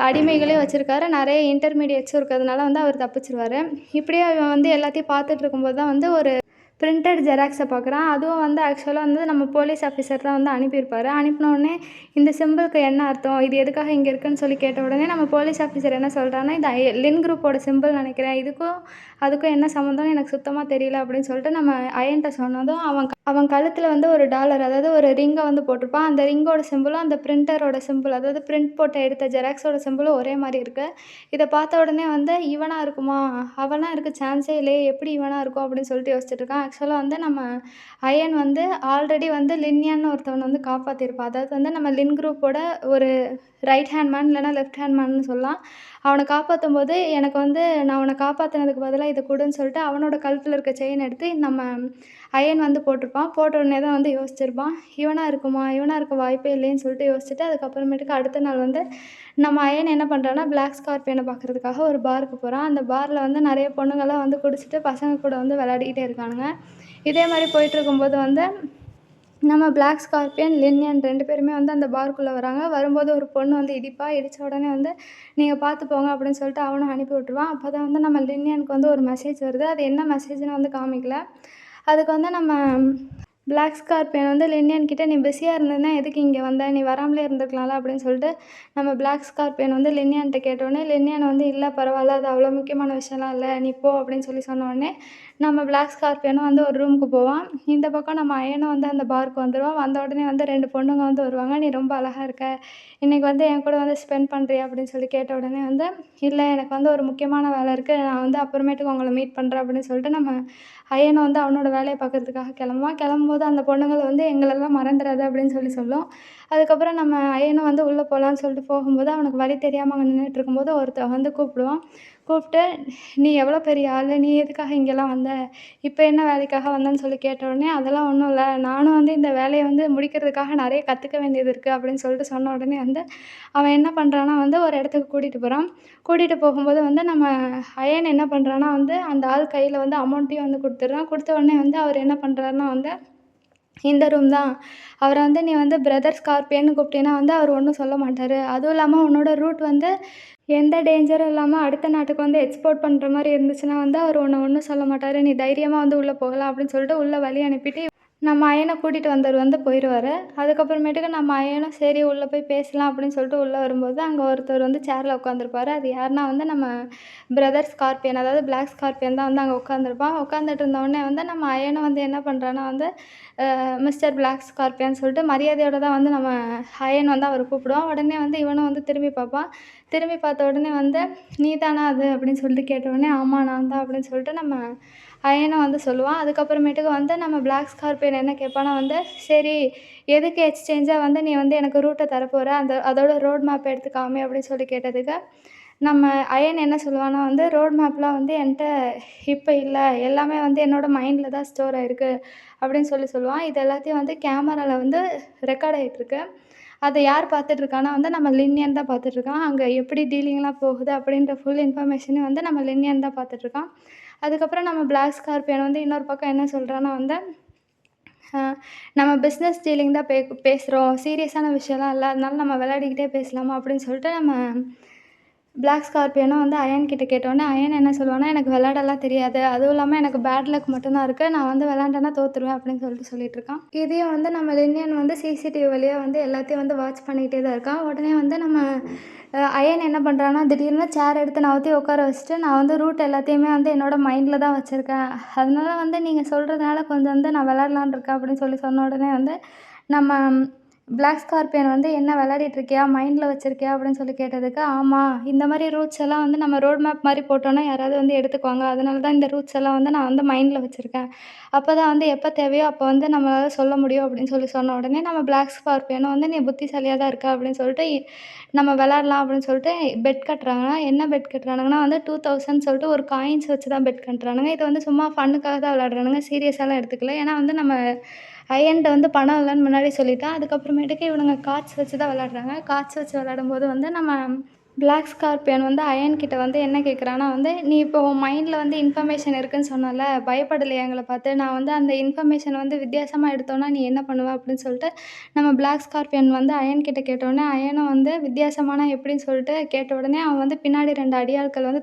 அடிமைகளே வச்சுருக்காரு, நிறைய இன்டர்மீடியேட்ஸும் இருக்கிறதுனால வந்து அவர் தப்பிச்சிருவார். இப்படியே அவன் வந்து எல்லாத்தையும் பார்த்துட்டு இருக்கும்போது தான் வந்து ஒரு பிரிண்டட் ஜெராக்ஸை பார்க்குறான். அதுவும் வந்து ஆக்சுவலாக வந்து நம்ம போலீஸ் ஆஃபீஸர் தான் வந்து அனுப்பியிருப்பார். அனுப்பின உடனே இந்த சிம்பிளுக்கு என்ன அர்த்தம், இது எதுக்காக இங்கே இருக்குன்னு சொல்லி கேட்ட உடனே நம்ம போலீஸ் ஆஃபீஸர் என்ன சொல்கிறான்னா, இது லின் குரூப்போட சிம்பிள் நினைக்கிறேன், இதுக்கும் அதுக்கும் என்ன சம்மந்தம்னு எனக்கு சுத்தமாக தெரியல அப்படின்னு சொல்லிட்டு நம்ம அயன்ட்ட சொன்னதும் அவன் அவன் கழுத்துல வந்து ஒரு டாலர் அதாவது ஒரு ரிங்க வந்து போட்டிருப்பான். அந்த ரிங்கோட சிம்பலும், அந்த பிரிண்டரோட சிம்பல் அதாவது பிரிண்ட் போட்டு எடுத்த ஜெராக்ஸோட சிம்பலும் ஒரே மாரி இருக்கு. இத பார்த்த உடனே வந்து இவனா இருக்குமா? அவனா இருக்க சான்ஸே இல்லையே! எப்படி இவனா இருக்கும்? அப்படின்னு சொல்லிட்டு யோசிச்சுட்டு இருக்கான். ஆக்சுவலா வந்து நம்ம அயன் வந்து ஆல்ரெடி வந்து லின்யான்னு ஒருத்தவன வந்து காப்பாத்தியிருப்பான். அதாவது வந்து நம்ம லின் குரூப்போட ஒரு ரைட் ஹேண்ட் மேன் இல்லன்னா லெஃப்ட் ஹேண்ட் மேன்னு சொல்லலாம். அவன காப்பாத்தும்போது எனக்கு வந்து நான் உன்ன காப்பாத்துனதுக்கு பதிலா இத குடுன்னு சொல்லிட்டு அவனோட கழுத்துல இருக்க செயின் எடுத்து நம்ம அயன் வந்து போட்டிருப்பான். போட்ட உடனே தான் வந்து யோசிச்சிருப்பான். இவனா இருக்குமா? இவனா இருக்க வாய்ப்பே இல்லைன்னு சொல்லிட்டு யோசிச்சுட்டு, அதுக்கப்புறமேட்டுக்கு அடுத்த நாள் வந்து நம்ம அயன் என்ன பண்றான்னா, பிளாக் ஸ்கார்பியன பார்க்கறதுக்காக ஒரு பாருக்கு போறான். அந்த பார்ல வந்து நெறைய பொண்ணுங்கலாம் வந்து குடிச்சிட்டு பசங்க கூட வந்து விளையாடிக்கிட்டே இருக்கானுங்க. இதே மாரி போயிட்டுருக்கும்போது வந்து நம்ம பிளாக் ஸ்கார்பியன், லின்யன் 2 பேருமே வந்து அந்த பார்க்குள்ள வராங்க. வரும்போது ஒரு பொண்ணு வந்து இடிப்பா. இடிச்ச உடனே வந்து, "நீங்க பார்த்து போங்க" அப்படின்னு சொல்லிட்டு அவனும் அனுப்பி விட்டுருவான். அப்பதான் வந்து நம்ம லின்யனுக்கு வந்து ஒரு மெசேஜ் வருது. அது என்ன மெசேஜ்ன்னு வந்து காமிக்கல. அதுக்கு வந்து நம்ம பிளாக் ஸ்கார்பியன் வந்து லின்யன் கிட்ட, "நீ பிஸியா இருந்தன்னா எதுக்கு இங்க வந்த? நீ வராமலே இருந்திருக்கலாம்ல" அப்படின்னு சொல்லிட்டு நம்ம பிளாக் ஸ்கார்பியன் வந்து லின்யான்ட்ட கேட்டோனே, லின்யான் வந்து, "இல்ல பரவால்ல. அது அவ்வளோ முக்கியமான விஷயம்லாம் இல்ல. நீ போ" அப்படின்னு சொன்ன உடனே, நம்ம பிளாக் ஸ்கார்பியனும் வந்து ஒரு ரூமுக்கு போவான். இந்த பக்கம் நம்ம அயனும் வந்து அந்த பார்க்கு வந்துருவான். வந்த உடனே வந்து 2 பொண்ணுங்க வந்து வருவாங்க. "நீ ரொம்ப அழகா இருக்க. இன்னைக்கு வந்து என் கூட வந்து ஸ்பெண்ட் பண்றியா?" அப்படின்னு சொல்லி கேட்ட உடனே வந்து, "இல்ல எனக்கு வந்து ஒரு முக்கியமான வேலை இருக்கு. நான் வந்து அப்புறமேட்டுக்கு உங்கள மீட் பண்றேன்" அப்படின்னு சொல்லிட்டு நம்ம அயனும் வந்து அவனோட வேலைய பார்க்கறதுக்காக கிளம்புவான். கிளம்பும்போது அந்த பொண்ணுங்கள வந்து "எங்களெல்லாம் மறந்துறாத" அப்படின்னு சொல்லும். அதுக்கப்புறம் நம்ம அயனும் வந்து உள்ள போலான்னு சொல்லிட்டு போகும்போது, அவனுக்கு வழி தெரியாம அங்க நின்னுட்டுருக்கும்போது ஒருத்தன் வந்து கூப்பிடுவான். கூப்பிட்டு, "நீ எவ்வளோ பெரிய ஆளு? நீ எதுக்காக இங்கெல்லாம் வந்த? இப்ப என்ன வேலைக்காக வந்தேன்னு?" சொல்லி கேட்ட உடனே, "அதெல்லாம் ஒண்ணும் இல்ல. நானும் வந்து இந்த வேலைய வந்து முடிக்கிறதுக்காக நெறைய கத்துக்க வேண்டியது இருக்கு" அப்படின்னு சொல்லிட்டு சொன்ன உடனே வந்து, அவன் என்ன பண்றான்னா வந்து ஒரு இடத்துக்கு கூட்டிட்டு போறான். கூட்டிட்டு போகும்போது வந்து நம்ம அயன் என்ன பண்றான்னா வந்து, அந்த ஆள் கையில வந்து அமௌண்ட்டையும் வந்து குடுத்துடுறான். குடுத்த உடனே வந்து அவர் என்ன பண்றாருன்னா வந்து, "இந்த ரூம் தான். அவர வந்து நீ வந்து பிரதர் ஸ்கார்பியன்னு கூப்பிட்டீன்னா வந்து அவர் ஒண்ணும் சொல்ல மாட்டாரு. அதுவும் இல்லாம உன்னோட ரூட் வந்து எந்த டேஞ்சரும் இல்லாம அடுத்த நாட்டுக்கு வந்து எக்ஸ்போர்ட் பண்ற மாரி இருந்துச்சுன்னா வந்து அவர் உன்ன ஒண்ணும் சொல்ல மாட்டாரு. நீ தைரியமா வந்து உள்ள போகலாம்" அப்படின்னு சொல்லிட்டு உள்ள வழி அனுப்பிட்டு நம்ம அயன கூட்டிட்டு வந்தவர் வந்து போயிருவாரு. அதுக்கப்புறமேட்டுக்கு நம்ம அயனும் சரி உள்ள போய் பேசலாம் அப்படின்னு சொல்லிட்டு உள்ள வரும்போது, அங்க ஒருத்தர் வந்து சேர்ல உட்காந்துருப்பாரு. அது யாருன்னா வந்து நம்ம பிரதர் ஸ்கார்பியன் அதாவது பிளாக் ஸ்கார்பியன் தான் வந்து அங்க உட்காந்துருப்பான். உட்காந்துட்டு இருந்தவுடனே வந்து நம்ம அயனும் வந்து என்ன பண்றான்னா வந்து, மிஸ்டர் பிளாக் ஸ்கார்பியன்னு சொல்லிட்டு மரியாதையோட தான் வந்து நம்ம அயன் வந்து அவர கூப்பிடுவான். உடனே வந்து இவனும் வந்து திரும்பி பார்ப்பான். திரும்பி பார்த்த உடனே வந்து, "நீ தானா அது?" அப்படின்னு சொல்லிட்டு கேட்ட உடனே, "ஆமா நான் தான்" அப்படின்னு சொல்லிட்டு நம்ம அயனும் வந்து சொல்லுவான். அதுக்கப்புறமேட்டுக்கு வந்து நம்ம பிளாக் ஸ்கார்பியன் என்ன கேட்பான்னா வந்து, "சரி எதுக்கு எக்ஸ்சேஞ்சா வந்து நீ வந்து எனக்கு ரூட்ட தரப்போற? அதோட ரோட் மேப் எடுத்து காமி" அப்படின்னு சொல்லி கேட்டதுக்கு, நம்ம அயன் என்ன சொல்லுவான்னா வந்து, "ரோட் மேப்லாம் வந்து என்ட்ட இப்ப இல்ல. எல்லாமே வந்து என்னோட மைண்ட்ல தான் ஸ்டோர் ஆயிருக்கு" அப்படின்னு சொல்லுவான். இது எல்லாத்தையும் வந்து கேமரால வந்து ரெக்கார்ட் ஆயிட்டுருக்கு. அத யார் பார்த்துட்டுருக்கான்னா வந்து நம்ம லின்யன் தான் பார்த்துட்டுருக்கான். அங்க எப்படி டீலிங்லாம் போகுது அப்படின்ற ஃபுல் இன்ஃபர்மேஷனையும் வந்து நம்ம லின்யன் தான் பார்த்துட்டுருக்கான். அதுக்கப்புறம் நம்ம பிளாக் ஸ்கார்பியன் வந்து இன்னொரு பக்கம் என்ன சொல்றான்னா வந்து, அ "நம்ம பிஸ்னஸ் டீலிங் தான் பேசுறோம். சீரியஸான விஷயம்லாம் இல்ல. அதனால நம்ம விளையாடிக்கிட்டே பேசலாமா?" அப்படின்னு சொல்லிட்டு நம்ம பிளாக் ஸ்கார்பியனும் வந்து அயன் கிட்ட கேட்டோனே, அயன் என்ன சொல்லுவான்னா, "எனக்கு விளையாடலாம் தெரியாது. அதுவும் இல்லாம எனக்கு பேட் லக் மட்டும் தான் இருக்கு. நான் வந்து விளையாண்டேன்னா தோத்துருவேன்" அப்படின்னு சொல்லிட்டுருக்கான். இதையும் வந்து நம்ம லின்யன் வந்து சிசிடிவி வழியா வந்து எல்லாத்தையும் வந்து வாட்ச் பண்ணிக்கிட்டே தான் இருக்கான். உடனே வந்து நம்ம அயன் என்ன பண்றான்னா, திடீர்னு சேர் எடுத்து நவுத்தி உட்கார வச்சுட்டு, "நான் வந்து ரூட் எல்லாத்தையுமே வந்து என்னோட மைண்ட்ல தான் வச்சிருக்கேன். அதனால வந்து நீங்க சொல்றதுனால கொஞ்சம் வந்து நான் விளையாடலான்னு இருக்கேன்" அப்படின்னு சொன்ன உடனே வந்து நம்ம பிளாக் ஸ்கார்பியன் வந்து, "என்ன விளையாடிட்டு இருக்கியா? மைண்ட்ல வச்சிருக்கியா?" அப்படின்னு சொல்லி கேட்டதுக்கு, "ஆமா. இந்த மாரி ரூட்ஸ் எல்லாம் வந்து நம்ம ரோட் மேப் மாரி போட்டோம்னா யாராவது வந்து எடுத்துக்குவாங்க. அதனால தான் இந்த ரூட்ஸ் எல்லாம் வந்து நான் வந்து மைண்ட்ல வச்சிருக்கேன். அப்பதான் வந்து எப்ப தேவையோ அப்ப வந்து நம்மளால சொல்ல முடியும்" அப்படின்னு சொன்ன உடனே நம்ம பிளாக் ஸ்கார்பியனும் வந்து, "நீ புத்திசாலியா தான் இருக்க" அப்படின்னு சொல்லிட்டு, நம்ம விளையாடலாம் அப்படின்னு சொல்லிட்டு பெட் கட்டுறாங்க. என்ன பெட் கட்டுறானுங்கன்னா வந்து 2000 சொல்லிட்டு ஒரு காயின்ஸ் வச்சு தான் பெட் கட்டுறானுங்க. இது வந்து சும்மா ஃபன்னுக்காக தான் விளையாடுறானுங்க. சீரியஸாலாம் எடுத்துக்கல. ஏன்னா வந்து நம்ம அயன்ட்ட வந்து பணம் இல்லன்னு முன்னாடியே சொல்லிட்டான். அதுக்கப்புறமேட்டுக்கு இவனுங்க கார்ட்ஸ் வச்சு தான் விளையாடுறாங்க. கார்ட்ஸ் வச்சு விளையாடும்போது வந்து நம்ம பிளாக் ஸ்கார்பியன் வந்து அயன் கிட்ட வந்து என்ன கேட்குறான்னா வந்து, "நீ இப்போ உன் மைண்ட்ல வந்து இன்ஃபர்மேஷன் இருக்குன்னு சொன்னல்ல, பயப்படலையா எங்கள பார்த்து? நான் வந்து அந்த இன்ஃபர்மேஷன வந்து வித்தியாசமா எடுத்தோன்னா நீ என்ன பண்ணுவ?" அப்படின்னு சொல்லிட்டு நம்ம பிளாக் ஸ்கார்பியன் வந்து அயன் கிட்ட கேட்டோனே, அயனும் வந்து வித்தியாசமான எப்படின்னு சொல்லிட்டு கேட்ட உடனே அவன் வந்து பின்னாடி 2 அடியாட்கள் வந்து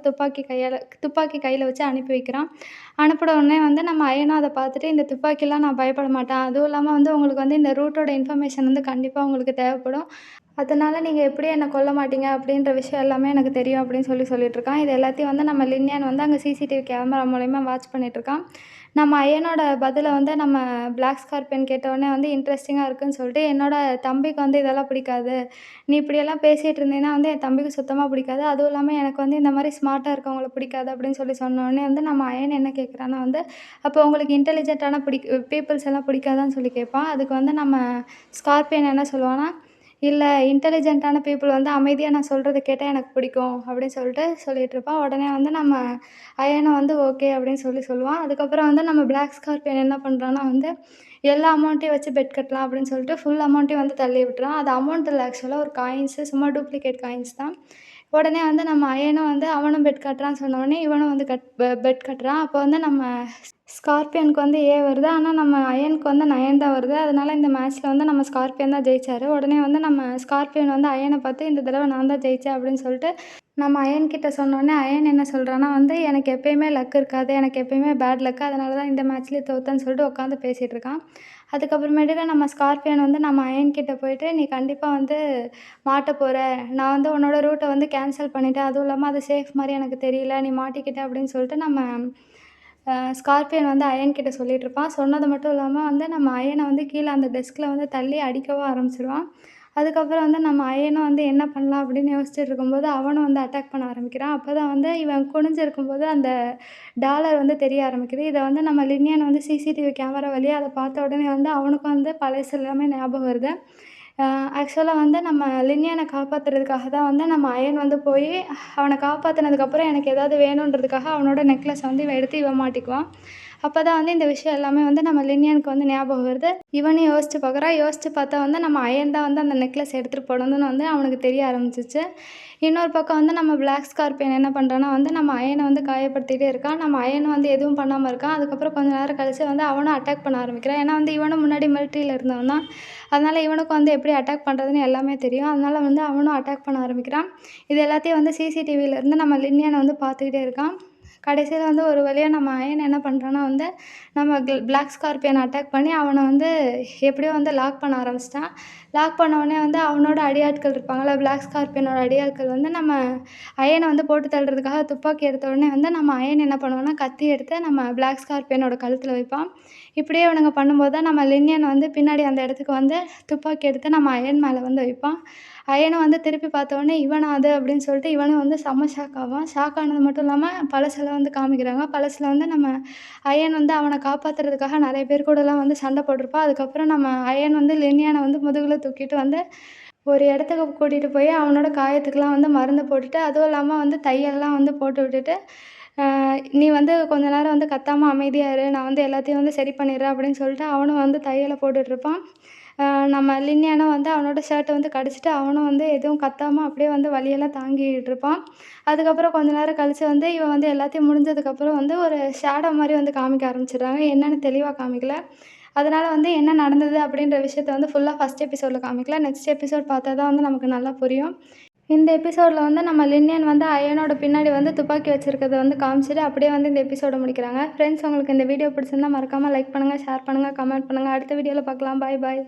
துப்பாக்கி கையில வச்சு அனுப்பி வைக்கிறான். அனுப்புன உடனே வந்து நம்ம அயனும் அத பார்த்துட்டு, "இந்த துப்பாக்கிலாம் நான் பயப்பட மாட்டேன். அதுவும் இல்லாம வந்து உங்களுக்கு வந்து இந்த ரூட்டோட இன்ஃபர்மேஷன் வந்து கண்டிப்பா உங்களுக்கு தேவைப்படும். அதனால நீங்க எப்படியும் என்ன கொல்ல மாட்டீங்க அப்படின்ற விஷயம் எல்லாமே எனக்கு தெரியும்" அப்படின்னு சொல்லிட்டுருக்கான். இது எல்லாத்தையும் வந்து நம்ம லின்யான் வந்து அங்க சிசிடிவி கேமரா மூலியமா வாட்ச் பண்ணிட்டுருக்கான். நம்ம அயனோட பதில வந்து நம்ம பிளாக் ஸ்கார்பியன் கேட்டவுடனே வந்து இன்ட்ரெஸ்டிங்கா இருக்குன்னு சொல்லிட்டு, என்னோட தம்பிக்கு வந்து இதெல்லாம் பிடிக்காது. நீ இப்படியெல்லாம் பேசிட்டு இருந்தீன்னா வந்து என் தம்பிக்கு சுத்தமா பிடிக்காது. அதுவும் இல்லாம எனக்கு வந்து இந்த மாரி ஸ்மார்ட்டா இருக்கவங்கள பிடிக்காது அப்படின்னு சொல்லி சொன்னோனே வந்து நம்ம அயன் என்ன கேட்குறான்னா வந்து, அப்போ உங்களுக்கு இன்டெலிஜென்ட்டான பீப்பிள்ஸ் எல்லாம் பிடிக்காதான்னு சொல்லி கேட்பான். அதுக்கு வந்து நம்ம ஸ்கார்பியன் என்ன சொல்லுவான்னா, இல்ல இன்டெலிஜென்ட்டான பீப்பிள் வந்து அமைதியா நான் சொல்றத கேட்டா எனக்கு பிடிக்கும் அப்படின்னு சொல்லிட்டு சொல்லிட்டுருப்பான். உடனே வந்து நம்ம அயனும் வந்து ஓகே அப்படின்னு சொல்லுவான். அதுக்கப்புறம் வந்து நம்ம பிளாக் ஸ்கார்பியன் என்ன பண்றான்னா வந்து, எல்லா அமௌண்ட்டையும் வச்சு பெட் கட்டலாம் அப்படின்னு சொல்லிட்டு ஃபுல் அமௌண்ட்டையும் வந்து தள்ளி விட்டுறான். அது அமௌண்ட் இல்ல ஆக்சுவலா ஒரு காயின்ஸு சும்மா டூப்ளிகேட் காயின்ஸ் தான். உடனே வந்து நம்ம அயனும் வந்து அவனும் பெட் கட்டுறான்னு சொன்னோனே, இவனும் வந்து பெட் கட்டுறான். அப்போ வந்து நம்ம ஸ்கார்பியனுக்கு வந்து ஏ வருது. ஆனா நம்ம அயனுக்கு வந்து 9 தான் வருது. அதனால இந்த மேட்ச்ல வந்து நம்ம ஸ்கார்பியன் தான் ஜெயிச்சாரு. உடனே வந்து நம்ம ஸ்கார்பியன் வந்து அயன பார்த்து, இந்த தடவ நான் தான் ஜெயிச்சேன் அப்படின்னு சொல்லிட்டு நம்ம அயன் கிட்ட சொன்னோனே, அயன் என்ன சொல்றான்னா வந்து, எனக்கு எப்பயுமே லக் இருக்காது. எனக்கு எப்பயுமே பேட் லக்கு. அதனால தான் இந்த மேட்ச்லயே தோத்தேன்னு சொல்லிட்டு உட்காந்து பேசிட்டு இருக்கான். அதுக்கப்புறமேட்டுக்கு நம்ம ஸ்கார்பியன் வந்து நம்ம அயன் கிட்ட போயிட்டு, "நீ கண்டிப்பா வந்து மாட்டப் போற. நான் வந்து உன்னோட ரூட்ட வந்து கேன்சல் பண்ணிட்டேன். அதுவும் இல்லாம அது சேஃப் மாரி எனக்கு தெரியல. நீ மாட்டிக்கிட்ட" அப்படின்னு சொல்லிட்டு நம்ம ஸ்கார்பியன் வந்து அயன் கிட்ட சொல்லிட்டுருப்பான். சொன்னது மட்டும் இல்லாம வந்து நம்ம அயன வந்து கீழ அந்த டெஸ்க்ல வந்து தள்ளி அடிக்கவும் ஆரம்பிச்சுருவான். அதுக்கப்புறம் வந்து நம்ம அயனும் வந்து என்ன பண்ணலாம் அப்படின்னு யோசிச்சுட்டு இருக்கும்போது, அவனும் வந்து அட்டாக் பண்ண ஆரம்பிக்கிறான். அப்பதான் வந்து இவன் குனிஞ்சிருக்கும்போது அந்த டாலர் வந்து தெரிய ஆரம்பிக்குது. இத வந்து நம்ம லினியன் வந்து சிசிடிவி கேமரா வழியா அத பார்த்த உடனே வந்து அவனுக்கும் வந்து பழசு எல்லாமே ஞாபகம் வருது. அ ஆக்சுவலா வந்து நம்ம லினியன காப்பாத்துறதுக்காக தான் வந்து நம்ம அயன் வந்து போயி அவன காப்பாத்துனதுக்கப்புறம் எனக்கு ஏதாவது வேணுன்றதுக்காக அவனோட நெக்லஸ வந்து இவன் எடுத்து இவன் மாட்டிக்குவான். அப்பதான் வந்து இந்த விஷயம் எல்லாமே வந்து நம்ம லினியனுக்கு வந்து ஞாபகம் வருது. இவனும் யோசிச்சு பார்க்குறான். யோசிச்சு பார்த்தா வந்து நம்ம அயன் தான் வந்து அந்த நெக்லஸ் எடுத்துட்டு போனதுன்னு வந்து அவனுக்கு தெரிய ஆரம்பிச்சுச்சு. இன்னொரு பக்கம் வந்து நம்ம பிளாக் ஸ்கார்பியன் என்ன பண்ணுறான்னா வந்து நம்ம அயனை வந்து காயப்படுத்திகிட்டே இருக்கான். நம்ம அயன் வந்து எதுவும் பண்ணாமல் இருக்கான். அதுக்கப்புறம் கொஞ்ச நேரம் கழிச்சு வந்து அவனும் அட்டாக் பண்ண ஆரம்பிக்கிறான். ஏன்னா வந்து இவனும் முன்னாடி மிலிட்ரியில் இருந்தவன் தான். அதனால இவனுக்கும் வந்து எப்படி அட்டாக் பண்ணுறதுன்னு எல்லாமே தெரியும். அதனால வந்து அவனும் அட்டாக் பண்ண ஆரம்பிக்கிறான். இது எல்லாத்தையும் வந்து சிசிடிவியிலேருந்து நம்ம லினியன் வந்து பார்த்துக்கிட்டே இருக்கான். கடைசியில வந்து ஒரு வழியா நம்ம அயன் என்ன பண்ணுறான்னா வந்து, நம்ம பிளாக் ஸ்கார்பியனை அட்டாக் பண்ணி அவனை வந்து எப்படியோ வந்து லாக் பண்ண ஆரம்பிச்சிட்டான். லாக் பண்ண வந்து அவனோட அடியாட்கள் இருப்பாங்கல்ல, பிளாக் ஸ்கார்பியனோட அடியாட்கள் வந்து நம்ம அயனை வந்து போட்டு தள்ளுறதுக்காக துப்பாக்கி எடுத்த உடனே வந்து நம்ம அயன் என்ன பண்ணுவான்னா, கத்தி எடுத்து நம்ம பிளாக் ஸ்கார்பியனோட கழுத்துல வைப்பான். இப்படியே இவனுங்க பண்ணும்போது தான் நம்ம லினியன் வந்து பின்னாடி அந்த இடத்துக்கு வந்து துப்பாக்கி எடுத்து நம்ம அயன் மேலே வந்து வைப்பான். அயனும் வந்து திருப்பி பார்த்தோன்னே, "இவனா அது?" அப்படின்னு சொல்லிட்டு இவனும் வந்து செம்ம ஷாக் ஆவான். ஷாக் ஆனது மட்டும் இல்லாம பழசுல வந்து காமிக்கிறாங்க. பழசுல வந்து நம்ம அயன் வந்து அவன காப்பாத்துறதுக்காக நெறைய பேர் கூடலாம் வந்து சண்டை போட்டிருப்பான். அதுக்கப்புறம் நம்ம அயன் வந்து லினியன வந்து முதுகுல தூக்கிட்டு வந்து ஒரு இடத்துக்கு கூட்டிட்டு போய் அவனோட காயத்துக்குலாம் வந்து மருந்து போட்டுட்டு, அதுவும் இல்லாம வந்து தையல்லாம் வந்து போட்டு விட்டுட்டு, "அ நீ வந்து கொஞ்ச நேரம் வந்து கத்தாம அமைதியா இரு. நான் வந்து எல்லாத்தையும் வந்து சரி பண்ணிடுறேன்" அப்படின்னு சொல்லிட்டு அவனும் வந்து தையல போட்டுட்ருப்பான். நம்ம லினியனும் வந்து அவனோட ஷர்ட்ட வந்து கடிச்சிட்டு அவனும் வந்து எதுவும் கத்தாம அப்படியே வந்து வலியெல்லாம் தாங்கிட்டு இருப்பான். அதுக்கப்புறம் கொஞ்ச நேரம் கழிச்சு வந்து இவன் வந்து எல்லாத்தையும் முடிஞ்சதுக்கப்புறம் வந்து ஒரு ஷேடோ மாரி வந்து காமிக்க ஆரம்பிச்சுடுறாங்க. என்னன்னு தெளிவா காமிக்கல. அதனால வந்து என்ன நடந்தது அப்படின்ற விஷயத்த வந்து ஃபுல்லா ஃபர்ஸ்ட் எபிசோட்ல காமிக்கல. நெக்ஸ்ட் எபிசோட் பார்த்தா தான் வந்து நமக்கு நல்லா புரியும். இந்த எபிசோட்ல வந்து நம்ம லினியன் வந்து அயனோட பின்னாடி வந்து துப்பாக்கி வச்சிருக்கிறத வந்து காமிச்சுட்டு அப்படியே வந்து இந்த எபிசோட முடிக்கிறாங்க. ஃப்ரெண்ட்ஸ் உங்களுக்கு இந்த வீடியோ பிடிச்சிருந்தா மறக்காம லைக் பண்ணுங்க, ஷேர் பண்ணுங்க, கமெண்ட் பண்ணுங்க. அடுத்த வீடியோல பார்க்கலாம். பாய் பாய்.